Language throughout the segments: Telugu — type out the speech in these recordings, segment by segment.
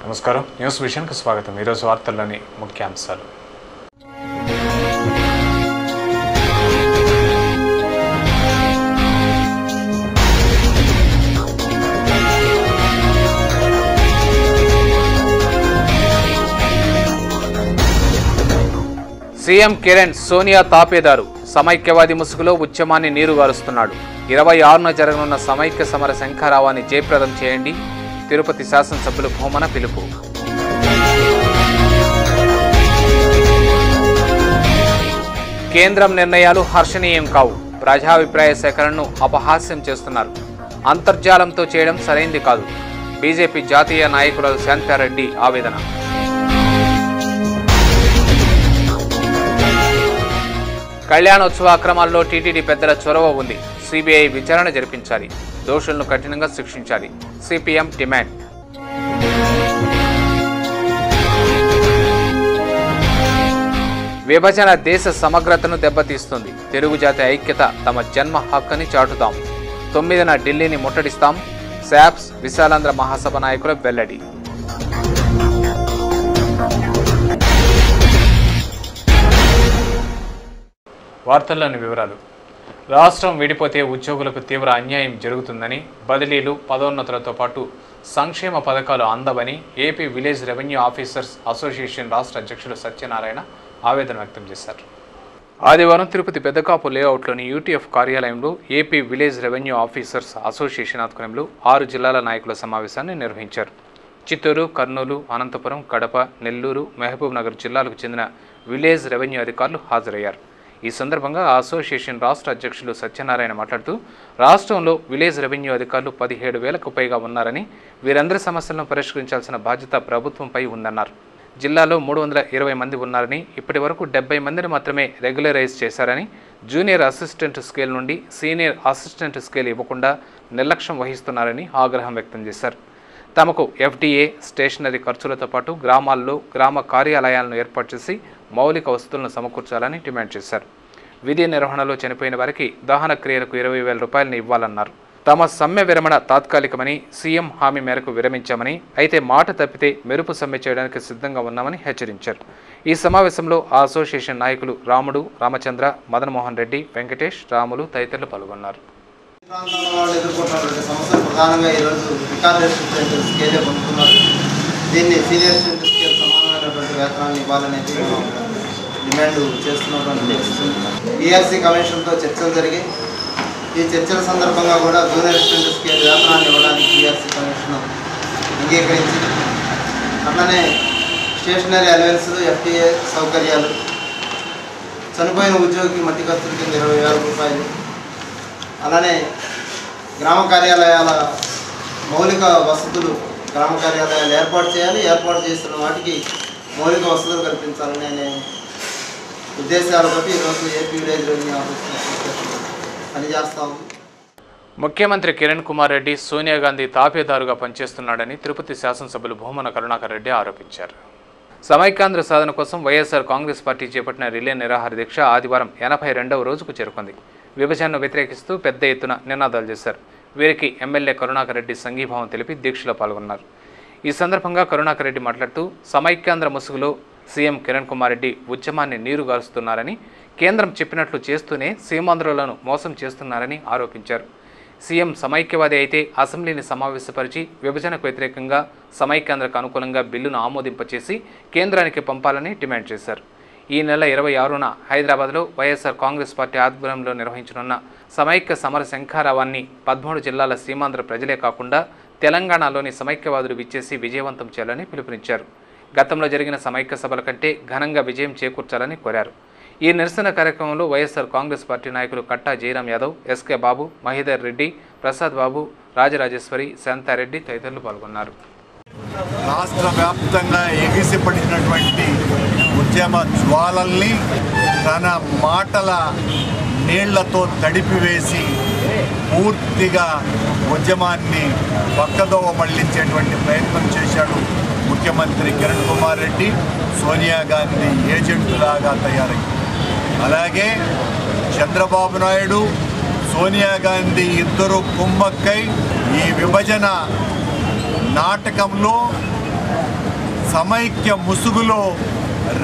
నమస్కారం, న్యూస్ విషన్కు స్వాగతం. ఈరోజు వార్తల్లోని ముఖ్యాంశాలు. సీఎం కిరణ్ సోనియా తాపేదారు. సమైక్యవాది ముసుగులో ఉద్యమాన్ని నీరుగారుస్తున్నాడు. 26న జరగనున్న సమైక్య సమర శంఖారావాన్ని జయప్రదం చేయండి. తిరుపతి శాసనసభ్యులు భూమన పిలుపు. కేంద్రం నిర్ణయాలు హర్షణీయం కావు. ప్రజాభిప్రాయ సేకరణను అపహాస్యం చేస్తున్నారు. అంతర్జాలంతో చేయడం సరైంది కాదు. బీజేపీ జాతీయ నాయకురాలు శాంతారెడ్డి ఆవేదన. కళ్యాణోత్సవ అక్రమాల్లో టీటీడీ పెద్దల చొరవ ఉంది. సిబిఐ విచారణ జరిపించాలి. దోషులను కఠినంగా శిక్షించాలి. CPM demand. విభజన దేశ సమగ్రతను దెబ్బతీస్తుంది. తెలుగు జాతి ఐక్యత తమ జన్మ హక్కుని చాటుతాం. 9న ఢిల్లీని ముట్టడిస్తాం. శాప్స్ విశాలాంధ్ర మహాసభ నాయకుల వెల్లడి. వార్తల్లోని వివరాలు. రాష్ట్రం విడిపోతే ఉద్యోగులకు తీవ్ర అన్యాయం జరుగుతుందని, బదిలీలు, పదోన్నతులతో పాటు సంక్షేమ పథకాలు అందవని AP village revenue officers association రాష్ట్ర అధ్యక్షులు సత్యనారాయణ ఆవేదన వ్యక్తం చేశారు. ఆదివారం తిరుపతి పెద్దకాపు లేఅవుట్లోని యూటీఎఫ్ కార్యాలయంలో AP village revenue officers association ఆధ్వర్యంలో 6 జిల్లాల నాయకుల సమావేశాన్ని నిర్వహించారు. చిత్తూరు, కర్నూలు, అనంతపురం, కడప, నెల్లూరు, మహబూబ్ నగర్ జిల్లాలకు చెందిన విలేజ్ రెవెన్యూ అధికారులు హాజరయ్యారు. ఈ సందర్భంగా అసోసియేషన్ రాష్ట్ర అధ్యక్షులు సత్యనారాయణ మాట్లాడుతూ, రాష్ట్రంలో విలేజ్ రెవెన్యూ అధికారులు 17,000కు పైగా ఉన్నారని, వీరందరి సమస్యలను పరిష్కరించాల్సిన బాధ్యత ప్రభుత్వంపై ఉందన్నారు. జిల్లాలో 320 మంది ఉన్నారని, ఇప్పటి వరకు 70 మందిని మాత్రమే రెగ్యులరైజ్ చేశారని, జూనియర్ అసిస్టెంట్ స్కేల్ నుండి సీనియర్ అసిస్టెంట్ స్కేల్ ఇవ్వకుండా నిర్లక్ష్యం వహిస్తున్నారని ఆగ్రహం వ్యక్తం చేశారు. తమకు ఎఫ్డీఏ, స్టేషనరీ ఖర్చులతో పాటు గ్రామాల్లో గ్రామ కార్యాలయాలను ఏర్పాటు చేసి మౌలిక వసతులను సమకూర్చాలని డిమాండ్ చేశారు. విధి నిర్వహణలో చనిపోయిన వారికి దహన క్రియలకు 20,000 రూపాయలను ఇవ్వాలన్నారు. తమ సమ్మె విరమణ తాత్కాలికమని, సీఎం హామీ మేరకు విరమించామని, అయితే మాట తప్పితే మెరుపు సమ్మె చేయడానికి సిద్ధంగా ఉన్నామని హెచ్చరించారు. ఈ సమావేశంలో ఆ అసోసియేషన్ నాయకులు రాముడు, రామచంద్ర, మదన్మోహన్ రెడ్డి, వెంకటేష్, రాములు తదితరులు పాల్గొన్నారు. ప్రధానంగా ఈరోజు రికార్డ్ అసిస్టెంట్ స్కేలే పొందుతున్నారు. దీన్ని సీనియర్ అసిస్టెంట్ స్కేల్ సమానమైనటువంటి వేతనాన్ని ఇవ్వాలనేది డిమాండ్ చేస్తున్నటువంటి పరిస్థితి. ఈఆర్సీ కమిషన్తో చర్చలు జరిగి, ఈ చర్చల సందర్భంగా కూడా జూనియర్ అసిస్టెంట్ స్కేల్ వేతనాన్ని ఇవ్వడానికి ఈఆర్సీ కమిషన్ అంగీకరించి, అట్లనే స్టేషనరీ అలవెన్స్, ఎఫ్టీఏ సౌకర్యాలు, చనిపోయిన ఉద్యోగికి మట్టి ఖర్చుల కింద 20,000 రూపాయలు, అలానే గ్రామ కార్యాలయాల మౌలిక వసతులు, గ్రామ కార్యాలయాలు ఏర్పాటు చేయాలి. ఏర్పాటు చేస్తున్న వాటికి మౌలిక వసతులు కల్పించాలని అనే ఉద్దేశాలతో ఈరోజు ఏపీ విలేజ్ రెవెన్యూ ఆఫీస్ పనిచేస్తాం. ముఖ్యమంత్రి కిరణ్ కుమార్ రెడ్డి సోనియా గాంధీ తాపేదారుగా పనిచేస్తున్నాడని తిరుపతి శాసనసభ్యులు భూమన కరుణాకర్ రెడ్డి ఆరోపించారు. సమైక్యాంధ్ర సాధన కోసం వైఎస్ఆర్ కాంగ్రెస్ పార్టీ చేపట్టిన రిలే నిరాహార దీక్ష ఆదివారం 82వ రోజుకు చేరుకుంది. విభజనను వ్యతిరేకిస్తూ పెద్ద ఎత్తున నినాదాలు చేశారు. వీరికి ఎమ్మెల్యే కరుణాకర్ రెడ్డి సంఘీభావం తెలిపి దీక్షలో పాల్గొన్నారు. ఈ సందర్భంగా కరుణాకర్ రెడ్డి మాట్లాడుతూ, సమైక్యాంధ్ర ముసుగులో సీఎం కిరణ్ కుమార్ రెడ్డి ఉద్యమాన్ని నీరుగారుస్తున్నారని, కేంద్రం చెప్పినట్లు చేస్తూనే సీమాంధ్రులను మోసం చేస్తున్నారని ఆరోపించారు. సీఎం సమైక్యవాది అయితే అసెంబ్లీని సమావేశపరిచి విభజనకు వ్యతిరేకంగా సమైక్యాంధ్రకు అనుకూలంగా బిల్లును ఆమోదింపచేసి కేంద్రానికి పంపాలని డిమాండ్ చేశారు. ఈ నెల 26న హైదరాబాద్లో వైఎస్ఆర్ కాంగ్రెస్ పార్టీ ఆధ్వర్యంలో నిర్వహించనున్న సమైక్య సమర శంఖారావాన్ని 13 జిల్లాల సీమాంధ్ర ప్రజలే కాకుండా తెలంగాణలోని సమైక్యవాదులు విచ్చేసి విజయవంతం చేయాలని పిలుపునిచ్చారు. గతంలో జరిగిన సమైక్య సభల కంటే ఘనంగా విజయం చేకూర్చాలని కోరారు. ఈ నిరసన కార్యక్రమంలో వైఎస్ఆర్ కాంగ్రెస్ పార్టీ నాయకులు కట్టా జయరాం యాదవ్, ఎస్కే బాబు, మహీధర్ రెడ్డి, ప్రసాద్ బాబు, రాజరాజేశ్వరి, శాంతారెడ్డి తదితరులు పాల్గొన్నారు. రాష్ట్ర వ్యాప్తంగా ఎగిసిపడినటువంటి ఉద్యమ జ్వాలల్ని తన మాటల నీళ్లతో తడిపివేసి పూర్తిగా ఉద్యమాన్ని పక్కదోవ మళ్లించేటువంటి ప్రయత్నం చేశాడు ముఖ్యమంత్రి కిరణ్ కుమార్ రెడ్డి. సోనియా గాంధీ ఏజెంటులాగా తయారయ్యి, అలాగే చంద్రబాబు నాయుడు, సోనియా గాంధీ ఇద్దరు కుమ్మక్కై ఈ విభజన నాటకంలో సమైక్య ముసుగులో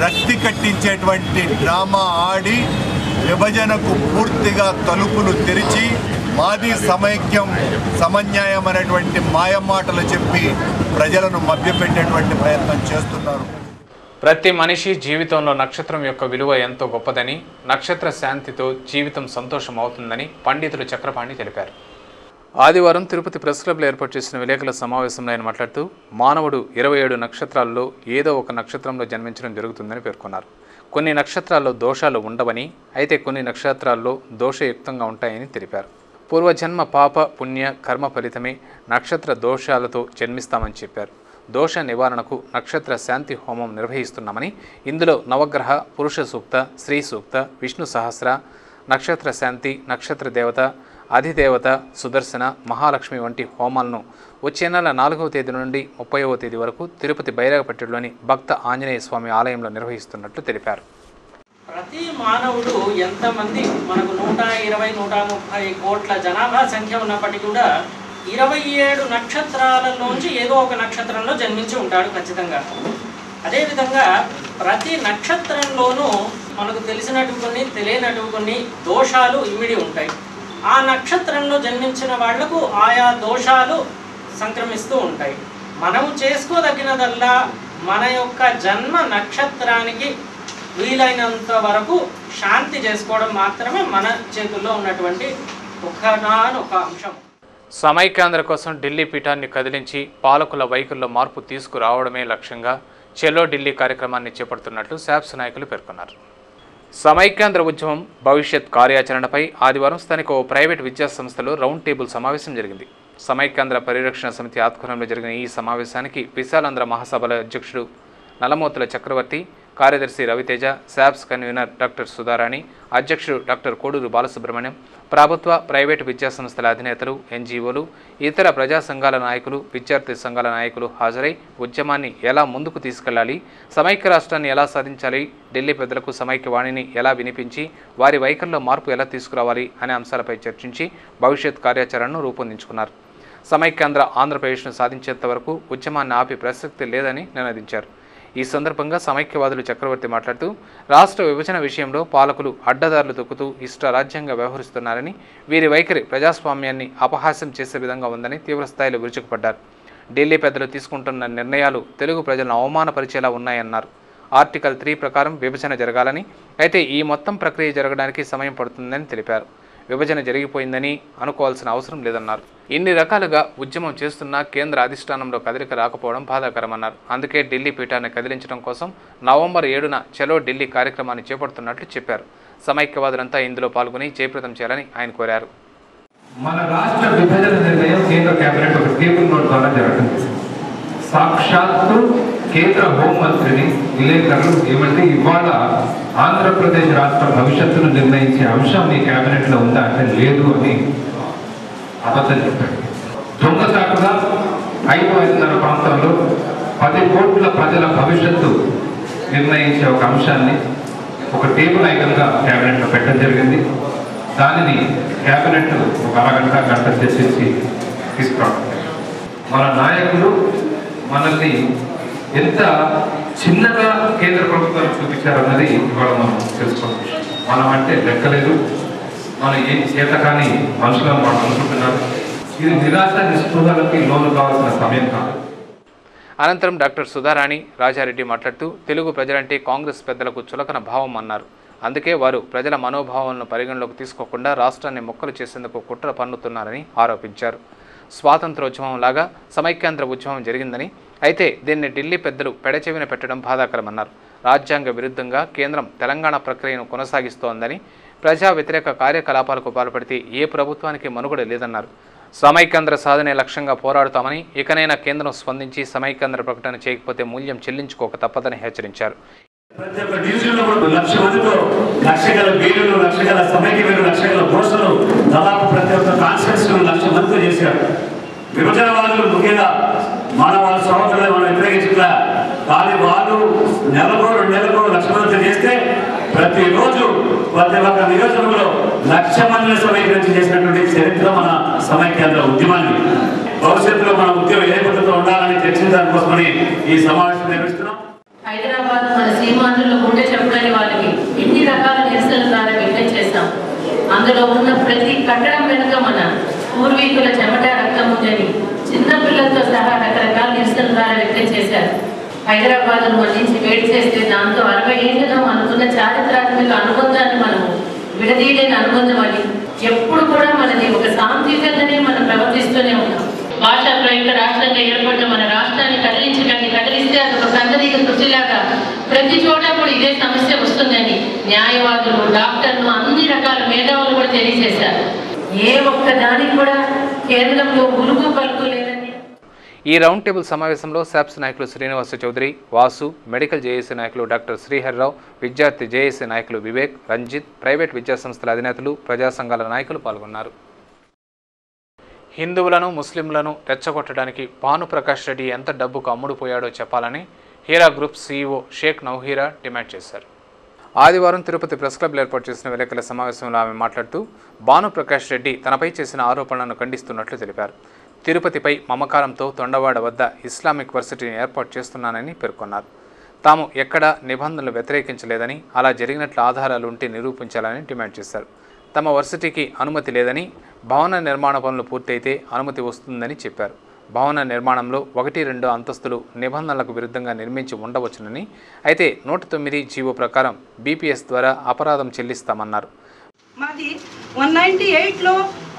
రక్తి కట్టించేటువంటి డ్రామా ఆడి విభజనకు పూర్తిగా తలుపులు తెరిచి మాది సమైక్యం సమన్యాయం అనేటువంటి మాయమాటలు చెప్పి ప్రజలను మభ్యపెట్టేటువంటి ప్రయత్నం చేస్తున్నారు. ప్రతి మనిషి జీవితంలో నక్షత్రం యొక్క విలువ ఎంతో గొప్పదని, నక్షత్ర శాంతితో జీవితం సంతోషం అవుతుందని పండితులు చక్రపాణి తెలిపారు. ఆదివారం తిరుపతి ప్రెస్ క్లబ్లో ఏర్పాటు చేసిన విలేకరుల సమావేశంలో ఆయన మాట్లాడుతూ మానవుడు 27 నక్షత్రాల్లో ఏదో ఒక నక్షత్రంలో జన్మించడం జరుగుతుందని పేర్కొన్నారు. కొన్ని నక్షత్రాల్లో దోషాలు ఉండవని, అయితే కొన్ని నక్షత్రాల్లో దోషయుక్తంగా ఉంటాయని తెలిపారు. పూర్వజన్మ పాప పుణ్య కర్మ ఫలితమే నక్షత్ర దోషాలతో జన్మిస్తామని చెప్పారు. దోష నివారణకు నక్షత్ర శాంతి హోమం నిర్వహిస్తున్నామని, ఇందులో నవగ్రహ పురుష సూక్త, స్త్రీ సూక్త, విష్ణు సహస్ర, నక్షత్ర శాంతి, నక్షత్ర దేవత, అధిదేవత, సుదర్శన, మహాలక్ష్మి వంటి హోమాలను వచ్చే నెల 4వ తేదీ నుండి 30వ తేదీ వరకు తిరుపతి బైరాగపట్టిలోని భక్త ఆంజనేయ స్వామి ఆలయంలో నిర్వహిస్తున్నట్లు తెలిపారు. ప్రతి మానవుడు ఎంతమంది మనకు 120-130 కోట్ల జనాభా సంఖ్య ఉన్నప్పటికీ కూడా 27 నక్షత్రాలలోంచి ఏదో ఒక నక్షత్రంలో జన్మించి ఉంటాడు ఖచ్చితంగా. అదేవిధంగా ప్రతి నక్షత్రంలోనూ మనకు తెలిసినట్టు కొన్ని తెలియనట్టు కొన్ని దోషాలు ఇమిడి ఉంటాయి. ఆ నక్షత్రంలో జన్మించిన వాళ్లకు ఆయా దోషాలు సంక్రమిస్తూ ఉంటాయి. మనం చేసుకోదగినదల్లా మన యొక్క జన్మ నక్షత్రానికి వీలైనంత వరకు శాంతి చేసుకోవడం మాత్రమే మన చేతుల్లో ఉన్నటువంటి ఒక అంశం. సమైక్యాంధ్ర కోసం ఢిల్లీ పీఠాన్ని కదిలించి పాలకుల వైఖరిలో మార్పు తీసుకురావడమే లక్ష్యంగా చెలో ఢిల్లీ కార్యక్రమాన్ని చేపడుతున్నట్లు శాప్స్ నాయకులు పేర్కొన్నారు. సమైక్యాంధ్ర ఉద్యమం భవిష్యత్ కార్యాచరణపై ఆదివారం స్థానిక ఓ ప్రైవేట్ విద్యాసంస్థలో రౌండ్ టేబుల్ సమావేశం జరిగింది. సమైక్యాంధ్ర పరిరక్షణ సమితి ఆధ్వర్యంలో జరిగిన ఈ సమావేశానికి విశాలాంధ్ర మహాసభల అధ్యక్షుడు నలమోతుల చక్రవర్తి, కార్యదర్శి రవితేజ, శాప్స్ కన్వీనర్ డాక్టర్ సుధారాణి, అధ్యక్షుడు డాక్టర్ కోడూరు బాలసుబ్రహ్మణ్యం, ప్రభుత్వ ప్రైవేటు విద్యాసంస్థల అధినేతలు, ఎన్జీఓలు, ఇతర ప్రజా సంఘాల నాయకులు, విద్యార్థి సంఘాల నాయకులు హాజరై ఉద్యమాన్ని ఎలా ముందుకు తీసుకెళ్లాలి, సమైక్య రాష్ట్రాన్ని ఎలా సాధించాలి, ఢిల్లీ పెద్దలకు సమైక్యవాణిని ఎలా వినిపించి వారి వైఖరిలో మార్పు ఎలా తీసుకురావాలి అనే అంశాలపై చర్చించి భవిష్యత్ కార్యాచరణను రూపొందించుకున్నారు. సమైక్యాంధ్ర ఆంధ్రప్రదేశ్ను సాధించేంత వరకు ఉద్యమాన్ని ఆపే ప్రసక్తి లేదని నినదించారు. ఈ సందర్భంగా సమైక్యవాదులు చక్రవర్తి మాట్లాడుతూ రాష్ట్ర విభజన విషయంలో పాలకులు అడ్డదారులు తొక్కుతూ ఇష్టారాజ్యంగా వ్యవహరిస్తున్నారని, వీరి వైఖరి ప్రజాస్వామ్యాన్ని అపహాస్యం చేసే విధంగా ఉందని తీవ్రస్థాయిలో విరుచుకుపడ్డారు. ఢిల్లీ పెద్దలు తీసుకుంటున్న నిర్ణయాలు తెలుగు ప్రజలను అవమానపరిచేలా ఉన్నాయన్నారు. ఆర్టికల్ 3 ప్రకారం విభజన జరగాలని, అయితే ఈ మొత్తం ప్రక్రియ జరగడానికి సమయం పడుతుందని తెలిపారు. విభజన జరిగిపోయిందని అనుకోవాల్సిన అవసరం లేదన్నారు. ఇన్ని రకాలుగా ఉద్యమం చేస్తున్నా కేంద్ర అధిష్టానంలో కదలిక రాకపోవడం బాధాకరమన్నారు. అందుకే ఢిల్లీ పీఠాన్ని కదిలించడం కోసం నవంబర్ 7న చలో ఢిల్లీ కార్యక్రమాన్ని చేపడుతున్నట్లు చెప్పారు. సమైక్యవాదులంతా ఇందులో పాల్గొని జయప్రదం చేయాలని ఆయన కోరారు. మన రాష్ట్ర విభజన నిర్ణయం కేంద్ర కేబినెట్ ఒక టేబుల్ నోట్ ద్వారా జరుగుతుంది. సాక్షాత్తు కేంద్ర హోంమంత్రిని విలేకరులు ఏమంటే ఇవాళ ఆంధ్రప్రదేశ్ రాష్ట్ర భవిష్యత్తును నిర్ణయించే అంశం మీ కేబినెట్లో ఉందా అంటే లేదు అని అబద్ధం చెప్పాడు. దొంగసాటుగా 5-5.5 ప్రాంతంలో 10 కోట్ల ప్రజల భవిష్యత్తు నిర్ణయించే ఒక అంశాన్ని ఒక టేబుల్ ఐటమ్గా కేబినెట్లో పెట్టడం జరిగింది. దానిని కేబినెట్ ఒక గంట చర్చించి తీసుకురావడం. మన నాయకులు మనల్ని ఎంత చిన్నగా కేంద్ర ప్రభుత్వాలు చూపించారన్నది ఇవాళ మనం తెలుసుకోవచ్చు. మనం అంటే లెక్కలేదు, మనం ఏం చేత కానీ మనుషులను మనం అనుకుంటున్నారు. ఇది నిరాశ నిస్పృహలకి లోను కావాల్సిన సమయం కాదు. అనంతరం డాక్టర్ సుధారాణి రాజారెడ్డి మాట్లాడుతూ తెలుగు ప్రజలంటే కాంగ్రెస్ పెద్దలకు చులకన భావం అన్నారు. అందుకే వారు ప్రజల మనోభావాలను పరిగణలోకి తీసుకోకుండా రాష్ట్రాన్ని మొక్కలు చేసేందుకు కుట్ర పన్నుతున్నారని ఆరోపించారు. స్వాతంత్రోద్యమం లాగా సమైక్యాంధ్ర ఉద్యమం జరిగిందని, అయితే దీన్ని ఢిల్లీ పెద్దలు పెడచెవిన పెట్టడం బాధాకరమన్నారు. రాజ్యాంగ విరుద్ధంగా కేంద్రం తెలంగాణ ప్రక్రియను కొనసాగిస్తోందని, ప్రజా వ్యతిరేక కార్యకలాపాలకు పాల్పడితే ఏ ప్రభుత్వానికి మనుగడ లేదన్నారు. సమైక్యాంధ్ర సాధనే లక్ష్యంగా పోరాడుతామని, ఇకనైనా కేంద్రం స్పందించి సమైక్యాంధ్ర ప్రకటన చేయకపోతే మూల్యం చెల్లించుకోక తప్పదని హెచ్చరించారు. ప్రతి ఒక్క డివిజన్లో కూడా 1,00,000 మందితో 1,00,000 గల బీలులు, 1,00,000 గల సమైక్యవేలు, 1,00,000 గల పోస్టులు దాదాపు ప్రతి ఒక్క కాన్స్టిట్యూన్సీలో 1,00,000 మందితో చేశారు. విభజనవాదులు ముఖ్యంగా వాళ్ళ సహోదరులు మనం వ్యతిరేకించట్లా, కానీ వాళ్ళు నెలకో 2 నెలలకు 1,00,000 మందితో చేస్తే ప్రతిరోజు ప్రతి ఒక్క నియోజకవర్గంలో 1,00,000 మందిని సమీకరించి చేసినటువంటి చరిత్ర మన సమైక్యాంధ్ర ఉద్యమాన్ని. భవిష్యత్తులో మన ఉద్యమం ఏ పద్ధతిలో ఉండాలని తెచ్చిన దానికోసమని ఈ సమావేశం నిర్వహిస్తున్నాం. హైదరాబాద్ మన సీమాంధ్రులు గుండె చెప్పులని వాళ్ళకి ఎన్ని రకాల నిరసనల ద్వారా వ్యక్తం చేస్తాం. అందులో ఉన్న ప్రతి కట్టడం వెనుక మన పూర్వీకుల చెమట రక్తం ఉందని చిన్న పిల్లలతో సహా రకరకాల నిరసనల ద్వారా వ్యక్తం చేశారు. హైదరాబాద్ను మళ్ళించి వేడి చేస్తే దాంతో 60 ఏళ్లలో మనకున్న చారిత్రాత్మక అనుబంధాన్ని మనము విడదీయలేని అనుబంధం అని ఎప్పుడు కూడా మనది ఒక సాంఘికంగానే మనం ప్రవర్తిస్తూనే ఉన్నాం. భాషా ప్రయుక్త రాష్ట్రంగా ఏర్పడిన మన రాష్ట్రాన్ని కదిలిస్తే అది ఒక కందరీగ కృషిలాగా ప్రతి చోట కూడా ఇదే సమస్య వస్తుందని న్యాయవాదులు, డాక్టర్లు, అన్ని రకాల మేధావులు కూడా తెలియజేశారు. ఏ ఒక్క దానికి కూడా కేంద్రంలో ఉలుగు పలుకు లేదని. ఈ రౌండ్ టేబుల్ సమావేశంలో SAPS నాయకులు శ్రీనివాస చౌదరి, వాసు, మెడికల్ జేఏసీ నాయకులు డాక్టర్ శ్రీహర్రావు, విద్యార్థి జేఏసీ నాయకులు వివేక్, రంజిత్, ప్రైవేట్ విద్యాసంస్థల అధినేతలు, ప్రజా సంఘాల నాయకులు పాల్గొన్నారు. హిందువులను, ముస్లింలను రెచ్చగొట్టడానికి భానుప్రకాష్ రెడ్డి ఎంత డబ్బుకు అమ్ముడుపోయాడో చెప్పాలని Heera group CEO Shaikh Nowhera demand చేశారు. ఆదివారం తిరుపతి ప్రెస్ క్లబ్లో ఏర్పాటు చేసిన విలేకరుల సమావేశంలో ఆమె మాట్లాడుతూ భానుప్రకాష్ రెడ్డి తనపై చేసిన ఆరోపణలను ఖండిస్తున్నట్లు తెలిపారు. తిరుపతిపై మమకారంతో తొండవాడ వద్ద ఇస్లామిక్ వర్సిటీని ఏర్పాటు చేస్తున్నానని పేర్కొన్నారు. తాము ఎక్కడా నిబంధనలు వ్యతిరేకించలేదని, అలా జరిగినట్లు ఆధారాలు ఉంటే నిరూపించాలని డిమాండ్ చేశారు. తమ వర్సిటీకి అనుమతి లేదని, భవన నిర్మాణ పనులు పూర్తయితే అనుమతి వస్తుందని చెప్పారు. భవన నిర్మాణంలో 1-2 అంతస్తులు నిబంధనలకు విరుద్ధంగా నిర్మించి ఉండవచ్చునని, అయితే 109 జీవో ప్రకారం BPS ద్వారా అపరాధం చెల్లిస్తామన్నారు. మాది 198లో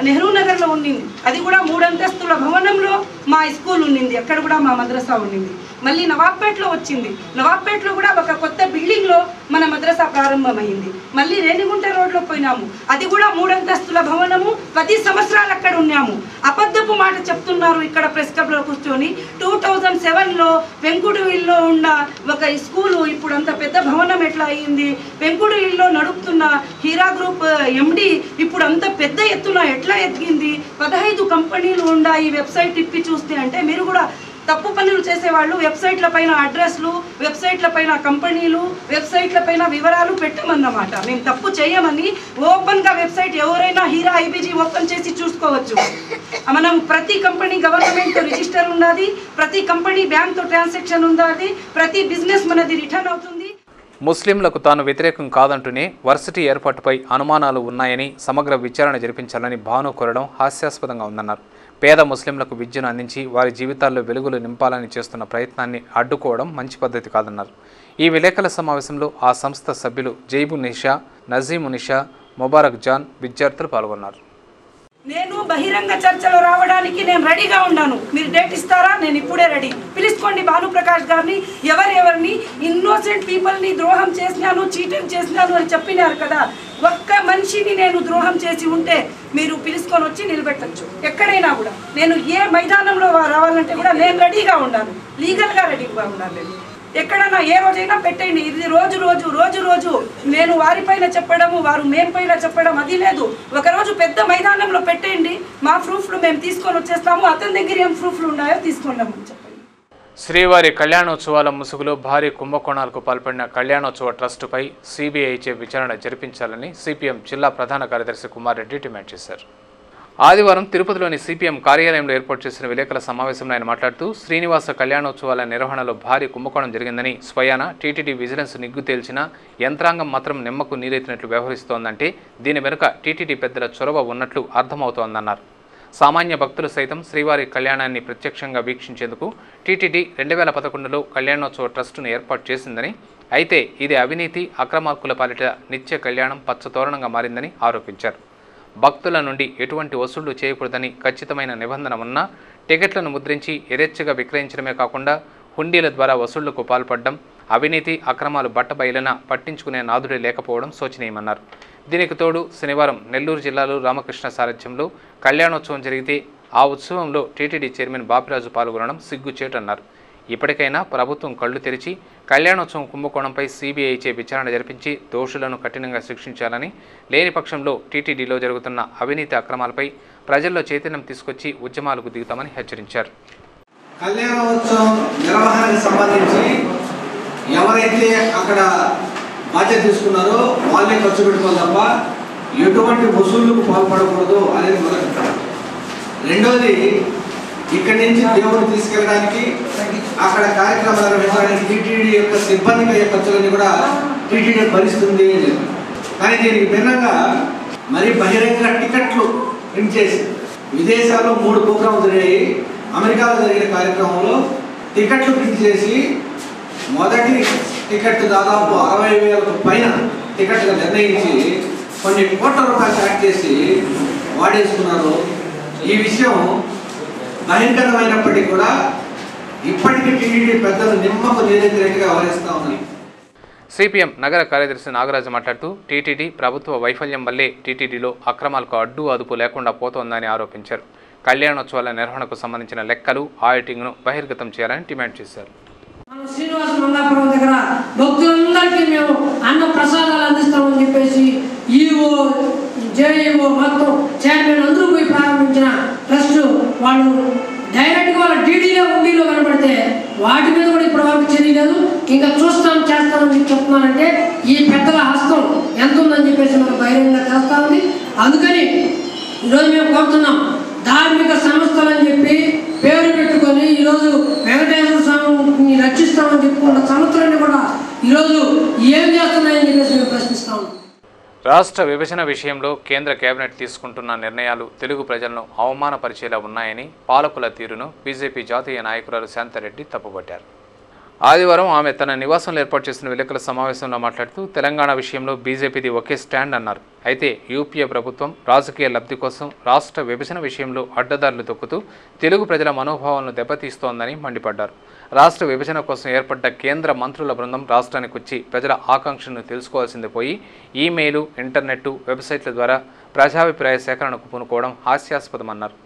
నెహ్రూ నగర్లో ఉండింది. అది కూడా 3 అంతస్తుల భవనంలో మా స్కూల్ ఉండింది. అక్కడ కూడా మా మద్రసా ఉండింది. మళ్ళీ నవాబ్పేటలో వచ్చింది. నవాబ్పేటలో కూడా ఒక కొత్త బిల్డింగ్లో మన మద్రసా ప్రారంభమైంది. మళ్ళీ రేణిగుంట రోడ్లో పోయినాము. అది కూడా 3 అంతస్తుల భవనము. 10 సంవత్సరాలు అక్కడ ఉన్నాము. అబద్ధపు మాట చెప్తున్నారు ఇక్కడ ప్రెస్ క్లబ్లో కూర్చొని. 2007లో వెంకుటగిరిలో ఉన్న ఒక స్కూలు ఇప్పుడు అంత పెద్ద భవనం ఎట్లా అయ్యింది? వెంకుటగిరిలో నడుపుతున్న హీరా గ్రూప్ MD ఇప్పుడు అంత పెద్ద ఎత్తున ఎట్లా ఎదిగింది? 15 కంపెనీలు ఉన్నాయి వెబ్సైట్ తిప్పి చూస్తే. అంటే మీరు కూడా తప్పు పనులు చేసేవాళ్ళు వెబ్సైట్ల పైన అడ్రస్లు, వెబ్సైట్ల పైన కంపెనీలు, వెబ్సైట్ల పైన వివరాలు పెట్టమన్నమాట. మేము తప్పు చేయమని ఓపెన్గా వెబ్సైట్ ఎవరైనా హీరా IBG ఓపెన్ చేసి చూసుకోవచ్చు. మనం ప్రతి కంపెనీ గవర్నమెంట్తో రిజిస్టర్ ఉన్నది, ప్రతి కంపెనీ బ్యాంక్తో ట్రాన్సాక్షన్ ఉన్నది, ప్రతి బిజినెస్ మనది రిటర్న్ అవుతుంది. ముస్లింలకు తాను వ్యతిరేకం కాదంటూనే వర్సిటీ ఏర్పాటుపై అనుమానాలు ఉన్నాయని సమగ్ర విచారణ జరిపించాలని భాను కోరడం హాస్యాస్పదంగా ఉందన్నారు. పేద ముస్లింలకు విద్యను అందించి వారి జీవితాల్లో వెలుగులు నింపాలని చేస్తున్న ప్రయత్నాన్ని అడ్డుకోవడం మంచి పద్ధతి కాదన్నారు. ఈ విలేకరుల సమావేశంలో ఆ సంస్థ సభ్యులు జైబు నిషా, నజీము నిషా, ముబారక్ జాన్ విద్యార్థులు పాల్గొన్నారు. నేను బహిరంగ చర్చలో రావడానికి నేను రెడీగా ఉన్నాను. మీరు డేట్ ఇస్తారా? నేను ఇప్పుడే రెడీ. పిలుచుకోండి భానుప్రకాష్ గారిని. ఎవరెవరిని ఇన్నోసెంట్ పీపుల్ని ద్రోహం చేసినాను, చీటింగ్ చేసినాను అని చెప్పినారు కదా. ఒక్క మనిషిని నేను ద్రోహం చేసి ఉంటే మీరు పిలుచుకొని వచ్చి నిలబెట్టచ్చు ఎక్కడైనా కూడా. నేను ఏ మైదానంలో రావాలంటే కూడా నేను రెడీగా ఉన్నాను, లీగల్గా రెడీగా ఉన్నాను. ఎక్కడన్నా ఏ రోజైనా పెట్టండి. ఇది రోజు నేను వారిపైన చెప్పడము, వారు మేంపైన చెప్పడం అది లేదు. ఒకరోజు పెద్ద మైదానంలో పెట్టండి. మా ప్రూఫ్లు మేము తీసుకొని వచ్చేస్తాము. అతని దగ్గర ఏం ప్రూఫ్లు ఉన్నాయో తీసుకున్నాము చెప్పండి. శ్రీవారి కళ్యాణోత్సవాల ముసుగులో భారీ కుంభకోణాలకు పాల్పడిన కళ్యాణోత్సవ ట్రస్టుపై CBIచే విచారణ జరిపించాలని CPM జిల్లా ప్రధాన కార్యదర్శి కుమార్ రెడ్డి డిమాండ్ చేశారు. ఆదివారం తిరుపతిలోని CPM కార్యాలయంలో ఏర్పాటు చేసిన విలేకరుల సమావేశంలో ఆయన మాట్లాడుతూ శ్రీనివాస కళ్యాణోత్సవాల నిర్వహణలో భారీ కుంభకోణం జరిగిందని, స్వయాన TTD విజిలెన్స్ నిగ్గు తేల్చిన యంత్రాంగం మాత్రం నిమ్మకు నీరెత్తినట్లు వ్యవహరిస్తోందంటే దీని వెనుక TTD పెద్దల చొరవ ఉన్నట్లు అర్థమవుతోందన్నారు. సామాన్య భక్తులు సైతం శ్రీవారి కళ్యాణాన్ని ప్రత్యక్షంగా వీక్షించేందుకు TTD 2011లో కళ్యాణోత్సవ ట్రస్టును ఏర్పాటు చేసిందని, అయితే ఇది అవినీతి అక్రమార్కుల పాలిట నిత్య కళ్యాణం పచ్చతోరణంగా మారిందని ఆరోపించారు. భక్తుల నుండి ఎటువంటి వసూళ్లు చేయకూడదని ఖచ్చితమైన నిబంధన ఉన్నా టికెట్లను ముద్రించి యథేచ్ఛగా విక్రయించడమే కాకుండా హుండీల ద్వారా వసూళ్లకు పాల్పడడం, అవినీతి అక్రమాలు బట్టబయలున పట్టించుకునే నాదుడే లేకపోవడం శోచనీయమన్నారు. దీనికి తోడు శనివారం నెల్లూరు జిల్లాలో రామకృష్ణ సారథ్యంలో కళ్యాణోత్సవం జరిగితే ఆ ఉత్సవంలో TTD చైర్మన్ బాపిరాజు పాల్గొనడం సిగ్గుచేటన్నారు. ఇప్పటికైనా ప్రభుత్వం కళ్లు తెరిచి కళ్యాణోత్సవం కుంభకోణంపై CBIచే విచారణ జరిపించి దోషులను కఠినంగా శిక్షించాలని, లేని పక్షంలో TTDలో జరుగుతున్న అవినీతి అక్రమాలపై ప్రజల్లో చైతన్యం తీసుకొచ్చి ఉద్యమాలకు దిగుతామని హెచ్చరించారు. కళ్యాణోత్సవం నిర్వహణకు సంబంధించి ఎవరైతే అక్కడ బాధ్యత తీసుకున్నారో వాళ్ళే ఖర్చు పెట్టుకోవాలి తప్ప ఎటువంటి వసూళ్లకు పాల్పడకూడదు అనేది మొదటి. రెండోది, ఇక్కడి నుంచి దేవుని తీసుకెళ్ళడానికి అక్కడ కార్యక్రమాలు నిర్వహించడానికి టీటీడీ యొక్క సిబ్బంది యొక్క ఖర్చులన్నీ కూడా టీటీడీ భరిస్తుంది. కానీ దీనికి భిన్నంగా మరి బహిరంగ టికెట్లు ప్రింట్ చేసి విదేశాల్లో 3 ప్రోగ్రాంలు జరిగాయి. అమెరికాలో జరిగిన కార్యక్రమంలో టికెట్లు ప్రింట్ చేసి మొదటి టికెట్ దాదాపు 60,000 పైన టికెట్గా నిర్ణయించి కొన్ని కోట్ల రూపాయలు కలెక్ట్ చేసి వాడేసుకున్నారు. ఈ విషయం భయంకరమైనప్పటికీ కూడా ఇప్పటికీ టీటీడీ పెద్దలు నిమ్మకు నీరెత్తినట్టుగా వ్యవహరిస్తూ ఉన్నారు. సిపిఎం నగర కార్యదర్శి నాగరాజు మాట్లాడుతూ టీటీడీ ప్రభుత్వ వైఫల్యం వల్లే టీటీడీలో అక్రమాలకు అడ్డు అదుపు లేకుండా పోతోందని ఆరోపించారు. కళ్యాణోత్సవాల నిర్వహణకు సంబంధించిన లెక్కలు ఆడిటింగ్ను బహిర్గతం చేయాలని డిమాండ్ చేశారు. శ్రీనివాస మంగాపురం దగ్గర భక్తులందరికీ మేము అన్న ప్రసాదాలు అందిస్తామని చెప్పేసి ఈఓ జేఈఓ మొత్తం చైర్మన్ అందరూ పోయి ప్రారంభించిన ట్రస్ట్ వాళ్ళు డైరెక్ట్గా వాళ్ళ డీడీలో ఉండిలో కనబడితే వాటి మీద కూడా ఇప్పటి వరకు చర్యలేదు. ఇంకా చేస్తామని చెప్తున్నారంటే ఈ పెద్దల హస్తం ఎంత ఉందని చెప్పేసి మనం బహిరంగంగా చేస్తా ఉంది. అందుకని ఈరోజు మేము కోరుతున్నాం, ధార్మిక సంస్థలు అని చెప్పి పేరు పెట్టుకొని ఈరోజు వెంకటేశ్వర స్వామిని రక్షిస్తామని చెప్పుకున్న సంస్థలన్నీ కూడా ఈరోజు ఏం చేస్తున్నాయని చెప్పేసి మేము ప్రశ్నిస్తాము. రాష్ట్ర విభజన విషయంలో కేంద్ర కేబినెట్ తీసుకుంటున్న నిర్ణయాలు తెలుగు ప్రజలను అవమానపరిచేలా ఉన్నాయని పాలకుల తీరును బీజేపీ జాతీయ నాయకురాలు శాంతారెడ్డి తప్పుపట్టారు. ఆదివారం ఆమె తన నివాసంలో ఏర్పాటు చేసిన విలేకరుల సమావేశంలో మాట్లాడుతూ తెలంగాణ విషయంలో బీజేపీది ఒకే స్టాండ్ అన్నారు. అయితే యూపీఏ ప్రభుత్వం రాజకీయ లబ్ధి కోసం రాష్ట్ర విభజన విషయంలో అడ్డదారులు తొక్కుతూ తెలుగు ప్రజల మనోభావాలను దెబ్బతీస్తోందని మండిపడ్డారు. రాష్ట్ర విభజన కోసం ఏర్పడ్డ కేంద్ర మంత్రుల బృందం రాష్ట్రానికి వచ్చి ప్రజల ఆకాంక్షలను తెలుసుకోవాల్సింది పోయి ఈమెయిలు, ఇంటర్నెట్టు, వెబ్సైట్ల ద్వారా ప్రజాభిప్రాయ సేకరణకు పూనుకోవడం హాస్యాస్పదమన్నారు.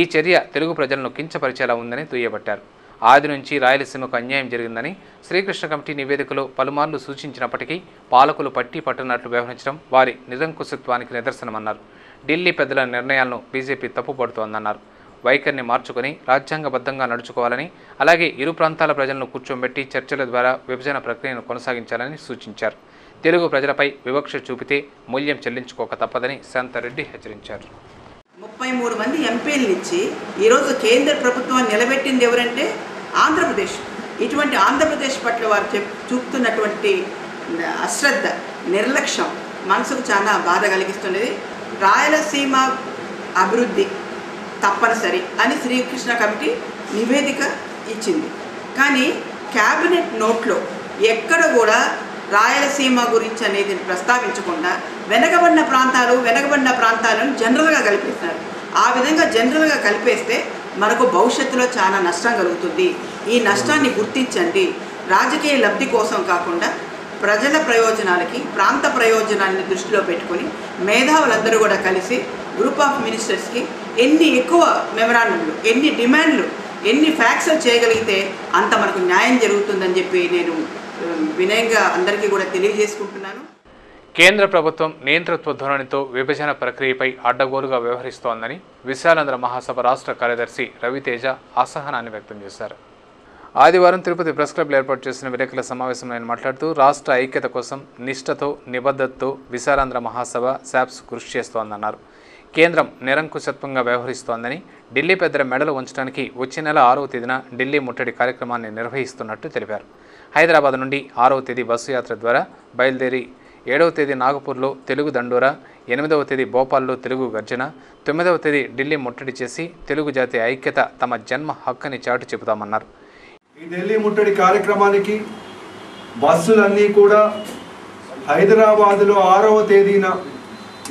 ఈ చర్య తెలుగు ప్రజలను కించపరిచేలా ఉందని దుయ్యబట్టారు. ఆది నుంచి రాయలసీమకు అన్యాయం జరిగిందని శ్రీకృష్ణ కమిటీ నివేదికలో పలుమార్లు సూచించినప్పటికీ పాలకులు పట్టినట్లు వ్యవహరించడం వారి నిరంకుశత్వానికి నిదర్శనమన్నారు. ఢిల్లీ పెద్దల నిర్ణయాలను బీజేపీ తప్పుపడుతోందన్నారు. వైఖరిని మార్చుకొని రాజ్యాంగబద్ధంగా నడుచుకోవాలని, అలాగే ఇరు ప్రాంతాల ప్రజలను కూర్చోబెట్టి చర్చల ద్వారా విభజన ప్రక్రియను కొనసాగించాలని సూచించారు. తెలుగు ప్రజలపై వివక్ష చూపితే మూల్యం చెల్లించుకోక తప్పదని శాంతారెడ్డి హెచ్చరించారు. 33 మంది ఎంపీలను ఇచ్చి ఈరోజు కేంద్ర ప్రభుత్వం నిలబెట్టింది ఎవరంటే ఆంధ్రప్రదేశ్. ఇటువంటి ఆంధ్రప్రదేశ్ పట్ల వారు చూపుతున్నటువంటి అశ్రద్ధ, నిర్లక్ష్యం మనసుకు చాలా బాధ కలిగిస్తున్నది. రాయలసీమ అభివృద్ధి తప్పనిసరి అని శ్రీకృష్ణ కమిటీ నివేదిక ఇచ్చింది. కానీ క్యాబినెట్ నోట్లో ఎక్కడ కూడా రాయలసీమ గురించి అనేది ప్రస్తావించకుండా వెనకబడిన ప్రాంతాలను జనరల్గా కలిపేస్తున్నారు. ఆ విధంగా జనరల్గా కలిపేస్తే మనకు భవిష్యత్తులో చాలా నష్టం కలుగుతుంది. ఈ నష్టాన్ని గుర్తించండి. రాజకీయ లబ్ధి కోసం కాకుండా ప్రజల ప్రయోజనాలకి, ప్రాంత ప్రయోజనాన్ని దృష్టిలో పెట్టుకొని మేధావులందరూ కూడా కలిసి గ్రూప్ ఆఫ్ మినిస్టర్స్కి ఎన్ని ఎక్కువ మెమరాండంలు, ఎన్ని డిమాండ్లు, ఎన్ని ఫ్యాక్ట్స్ చేయగలిగితే అంత మనకు న్యాయం జరుగుతుందని చెప్పి నేను వినయంగా అందరికీ కూడా తెలియజేసుకుంటున్నాను. కేంద్ర ప్రభుత్వం నియంతృత్వ ధోరణితో విభజన ప్రక్రియపై అడ్డగోలుగా వ్యవహరిస్తోందని విశాలాంధ్ర మహాసభ రాష్ట్ర కార్యదర్శి రవితేజ అసహనాన్ని వ్యక్తం చేశారు. ఆదివారం తిరుపతి ప్రెస్ క్లబ్లో ఏర్పాటు చేసిన విలేకరుల సమావేశంలో ఆయన మాట్లాడుతూ రాష్ట్ర ఐక్యత కోసం నిష్ఠతో, నిబద్ధతతో విశాలాంధ్ర మహాసభ శాప్స్ కృషి చేస్తోందన్నారు. కేంద్రం నిరంకుశత్వంగా వ్యవహరిస్తోందని, ఢిల్లీ పెద్దల మెడలు ఉంచడానికి వచ్చే నెల 6వ తేదీన ఢిల్లీ ముట్టడి కార్యక్రమాన్ని నిర్వహిస్తున్నట్టు తెలిపారు. హైదరాబాద్ నుండి 6వ తేదీ బస్సు యాత్ర ద్వారా బయలుదేరి 7వ తేదీ నాగపూర్లో తెలుగు దండోరా, 8వ తేదీ భోపాల్లో తెలుగు గర్జన, 9వ తేదీ ఢిల్లీ ముట్టడి చేసి తెలుగు జాతి ఐక్యత తమ జన్మ హక్కుని చాటు చెబుతామన్నారు. ఈ ఢిల్లీ ముట్టడి కార్యక్రమానికి బస్సులన్నీ కూడా హైదరాబాద్లో 6వ తేదీన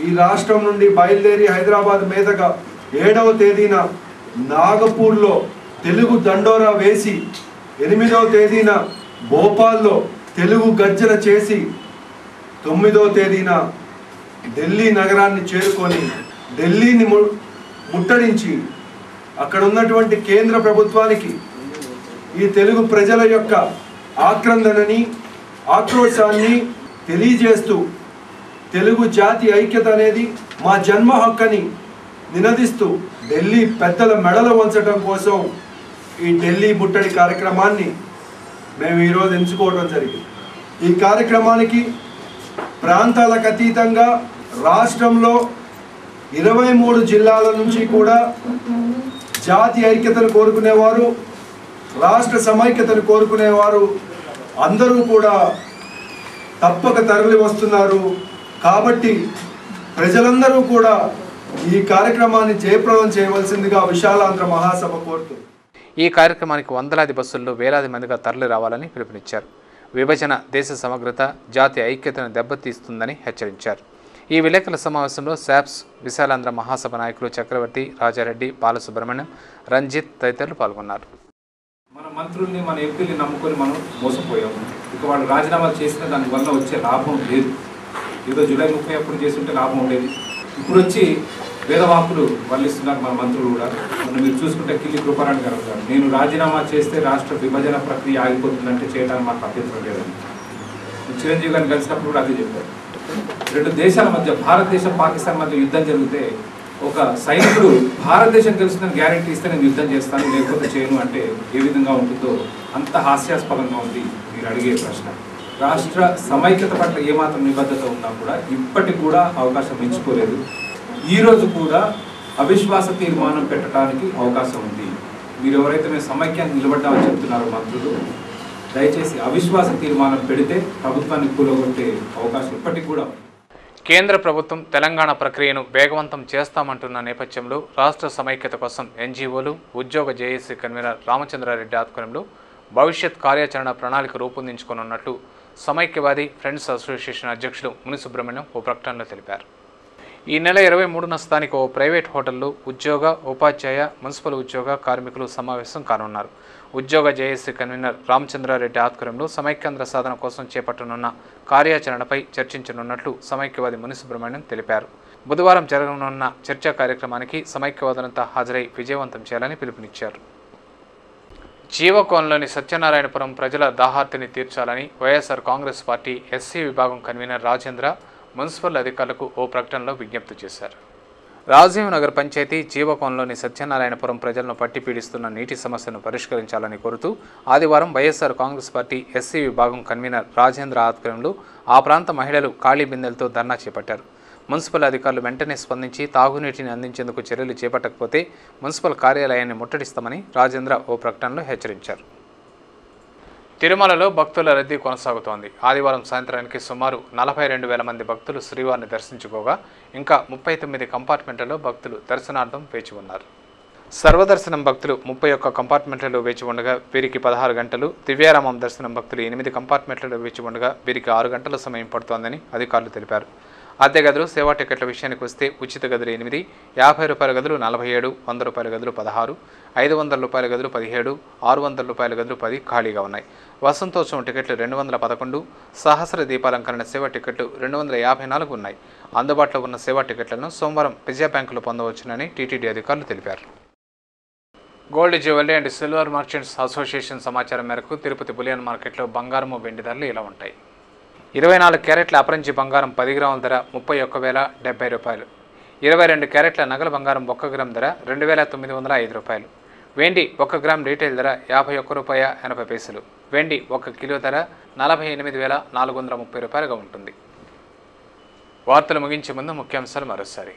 ఈ రాష్ట్రం నుండి బయలుదేరి హైదరాబాద్ మీదుగా 7వ తేదీన నాగపూర్లో తెలుగు దండోరా వేసి 8వ తేదీన భోపాల్లో తెలుగు గర్జన చేసి 9వ తేదీన ఢిల్లీ నగరాన్ని చేరుకొని ఢిల్లీని ముట్టడించి అక్కడ ఉన్నటువంటి కేంద్ర ప్రభుత్వానికి ఈ తెలుగు ప్రజల యొక్క ఆక్రందనని, ఆక్రోశాన్ని తెలియజేస్తూ తెలుగు జాతి ఐక్యత అనేది మా జన్మ హక్కని నినదిస్తూ ఢిల్లీ పెద్దల మెడలు వంచడం కోసం ఈ ఢిల్లీ ముట్టడి కార్యక్రమాన్ని మేము ఈరోజు ఎంచుకోవడం జరిగింది. ఈ కార్యక్రమానికి ప్రాంతాలకు అతీతంగా రాష్ట్రంలో 23 జిల్లాల నుంచి కూడా జాతి ఐక్యతను కోరుకునేవారు, రాష్ట్ర సమైక్యతను కోరుకునేవారు అందరూ కూడా తప్పక తరలి వస్తున్నారు. కాబట్టి ప్రజలందరూ కూడా ఈ కార్యక్రమాన్ని జయప్రదం చేయవలసిందిగా విశాలాంధ్ర మహాసభ కోరుతుంది. ఈ కార్యక్రమానికి వందలాది బస్సుల్లో వేలాది మందిగా తరలి రావాలని పిలుపునిచ్చారు. విభజన దేశ సమగ్రత, జాతి ఐక్యతను దెబ్బతీస్తుందని హెచ్చరించారు. ఈ విలేకరుల సమావేశంలో శాప్స్ విశాలాంధ్ర మహాసభ నాయకులు చక్రవర్తి, రాజారెడ్డి, బాలసుబ్రహ్మణ్యం, రంజిత్ తదితరులు పాల్గొన్నారు. మన మంత్రుల్ని, మన ఎంపీని నమ్ముకొని మనం మోసపోయాము. ఇక వాళ్ళు రాజీనామాలు చేసిన దానివల్ల వచ్చే లాభం లేదు. ఏదో జూలై 30 అప్పుడు చేస్తుంటే లాభం ఉండేది. ఇప్పుడు వచ్చి వేదవాకులు వల్లిస్తున్నారు మన మంత్రులు కూడా. మీరు చూసుకుంటే కిల్లి కృపారాణి గారు ఉంటారు, నేను రాజీనామా చేస్తే రాష్ట్ర విభజన ప్రక్రియ ఆగిపోతుందంటే చేయడానికి మాకు అభ్యంతరం లేదని చిరంజీవి గారిని కలిసినప్పుడు కూడా అదే చెప్పారు. రెండు దేశాల మధ్య, భారతదేశం పాకిస్తాన్ మధ్య యుద్ధం జరిగితే ఒక సైనికుడు భారతదేశం తెలుస్తుందని గ్యారెంటీ ఇస్తే నేను యుద్ధం చేస్తాను, లేకపోతే చేయను అంటే ఏ విధంగా ఉంటుందో అంత హాస్యాస్పదంగా ఉంది మీరు అడిగే ప్రశ్న. రాష్ట్ర సమైక్యత పట్ల ఏమాత్రం నిబద్ధత ఉన్నా కూడా ఇప్పటికి కూడా అవకాశం ఎంచుకోలేదు. ఈరోజు కూడా అవిశ్వాస తీర్మానం పెట్టడానికి అవకాశం ఉంది. మీరు ఎవరైతే మేము సమైక్యాన్ని నిలబడ్డామని చెప్తున్నారో మంత్రులు, దయచేసి అవిశ్వాస తీర్మానం పెడితే ప్రభుత్వాన్ని కూలగొట్టే అవకాశం ఇప్పటికి కూడా. కేంద్ర ప్రభుత్వం తెలంగాణ ప్రక్రియను వేగవంతం చేస్తామంటున్న నేపథ్యంలో రాష్ట్ర సమైక్యత కోసం ఎన్జీఓలు, ఉద్యోగ జేఏసీ కన్వీనర్ రామచంద్రారెడ్డి ఆధ్వర్యంలో భవిష్యత్ కార్యాచరణ ప్రణాళిక రూపొందించుకోనున్నట్లు సమైక్యవాది ఫ్రెండ్స్ అసోసియేషన్ అధ్యక్షులు మునిసుబ్రహ్మణ్యం ఓ ప్రకటనలో తెలిపారు. ఈ నెల 23న స్థానిక ఓ ప్రైవేట్ హోటల్లో ఉద్యోగ, ఉపాధ్యాయ, మున్సిపల్ ఉద్యోగ కార్మికులు సమావేశం కానున్నారు. ఉద్యోగ జేఏసీ కన్వీనర్ రామచంద్రారెడ్డి ఆధ్వర్యంలో సమైక్యాంధ్ర సాధన కోసం చేపట్టనున్న కార్యాచరణపై చర్చించనున్నట్లు సమైక్యవాది మునిసుబ్రహ్మణ్యం తెలిపారు. బుధవారం జరగనున్న చర్చా కార్యక్రమానికి సమైక్యవాదులంతా హాజరై విజయవంతం చేయాలని పిలుపునిచ్చారు. జీవకోన్లోని సత్యనారాయణపురం ప్రజల దాహార్తిని తీర్చాలని వైఎస్ఆర్ కాంగ్రెస్ పార్టీ ఎస్సీ విభాగం కన్వీనర్ రాజేంద్ర మున్సిపల్ అధికారులకు ఓ ప్రకటనలో విజ్ఞప్తి చేశారు. రాజీవ్ నగర్ పంచాయతీ జీవకోన్లోని సత్యనారాయణపురం ప్రజలను పట్టి పీడిస్తున్న నీటి సమస్యను పరిష్కరించాలని కోరుతూ ఆదివారం వైఎస్ఆర్ కాంగ్రెస్ పార్టీ ఎస్సీ విభాగం కన్వీనర్ రాజేంద్ర ఆధ్వర్యంలో ఆ ప్రాంత మహిళలు ఖాళీ బిందెలతో ధర్నా చేపట్టారు. మున్సిపల్ అధికారులు వెంటనే స్పందించి తాగునీటిని అందించేందుకు చర్యలు చేపట్టకపోతే మున్సిపల్ కార్యాలయాన్ని ముట్టడిస్తామని రాజేంద్ర ఓ ప్రకటనలో హెచ్చరించారు. తిరుమలలో భక్తుల రద్దీ కొనసాగుతోంది. ఆదివారం సాయంత్రానికి సుమారు 42,000 మంది భక్తులు శ్రీవారిని దర్శించుకోగా ఇంకా 39 కంపార్ట్మెంట్లలో భక్తులు దర్శనార్థం వేచి ఉన్నారు. సర్వదర్శనం భక్తులు 31 కంపార్ట్మెంట్లలో వేచి ఉండగా వీరికి 16 గంటలు, దివ్యారామం దర్శనం భక్తులు 8 కంపార్ట్మెంట్లలో వేచి ఉండగా వీరికి 6 గంటల సమయం పడుతోందని అధికారులు తెలిపారు. అద్దె గదులు, సేవా టికెట్ల విషయానికి వస్తే ఉచిత గదులు 8, 50 రూపాయల గదులు 47, 100 రూపాయల గదులు 16, 500 రూపాయల గదులు 17, 600 రూపాయల గదులు 10 ఖాళీగా ఉన్నాయి. వసంతోత్సవం టికెట్లు 211, సహస్ర దీపాలంకరణ సేవా టికెట్లు 254 ఉన్నాయి. అందుబాటులో ఉన్న సేవా టికెట్లను సోమవారం విజయ బ్యాంకులో పొందవచ్చునని టీటీడీ అధికారులు తెలిపారు. Gold jewellery and silver merchants association సమాచారం మేరకు తిరుపతి బులియన్ మార్కెట్లో బంగారము, వెండి ధరలు ఇలా ఉంటాయి. 24 క్యారెట్ల అపరంజి బంగారం 10 గ్రాముల ధర 31,070 రూపాయలు. 22 క్యారెట్ల నగల బంగారం 1 గ్రామ్ ధర 2,905 రూపాయలు. వెండి 1 గ్రామ్ రీటైల్ ధర 51 రూపాయ 80 పైసలు. వెండి 1 కిలో ధర 48,430 రూపాయలుగా ఉంటుంది. వార్తలు ముగించే ముందు ముఖ్యాంశాలు మరోసారి.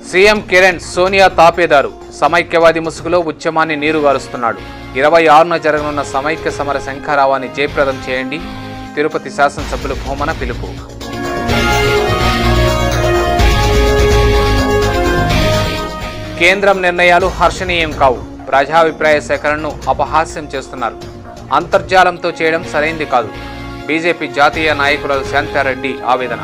సీఎం కిరణ్ సోనియా తాపేదారు, సమైక్యవాది ముసుగులో ఉద్యమాన్ని నీరుగారుస్తున్నాడు. 26న జరగనున్న సమైక్య సమర శంఖారావాన్ని జయప్రదం చేయండి. తిరుపతి శాసనసభ్యులు భూమన పిలుపు. కేంద్రం నిర్ణయాలు హర్షణీయం కావు. ప్రజాభిప్రాయ సేకరణను అపహాస్యం చేస్తున్నారు. అంతర్జాలంతో చేయడం సరైంది కాదు. బీజేపీ జాతీయ నాయకురాలు శాంతారెడ్డి ఆవేదన.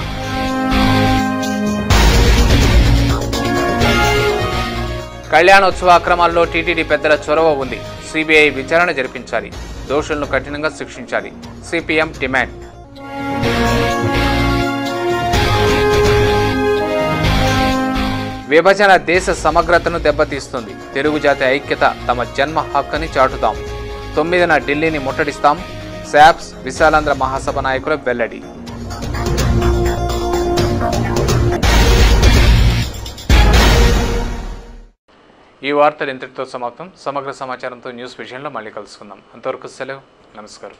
కళ్యాణోత్సవ అక్రమాల్లో టీటీడీ పెద్దల చొరవ ఉంది. సిబిఐ విచారణ జరిపించాలి. దోషులను కఠినంగా శిక్షించాలి. CPM demand. విభజన దేశ సమగ్రతను దెబ్బతీస్తుంది. తెలుగు జాతి ఐక్యత తమ జన్మ హక్కుని చాటుతాం. 9న ఢిల్లీని ముట్టడిస్తాం. శాప్స్ విశాలాంధ్ర మహాసభ నాయకుల వెల్లడి. ఈ వార్తలు ఇంతటితో సమాప్తం. సమగ్ర సమాచారంతో న్యూస్ విజన్లో మళ్ళీ కలుసుకుందాం. అంతవరకు సెలవు. నమస్కారం.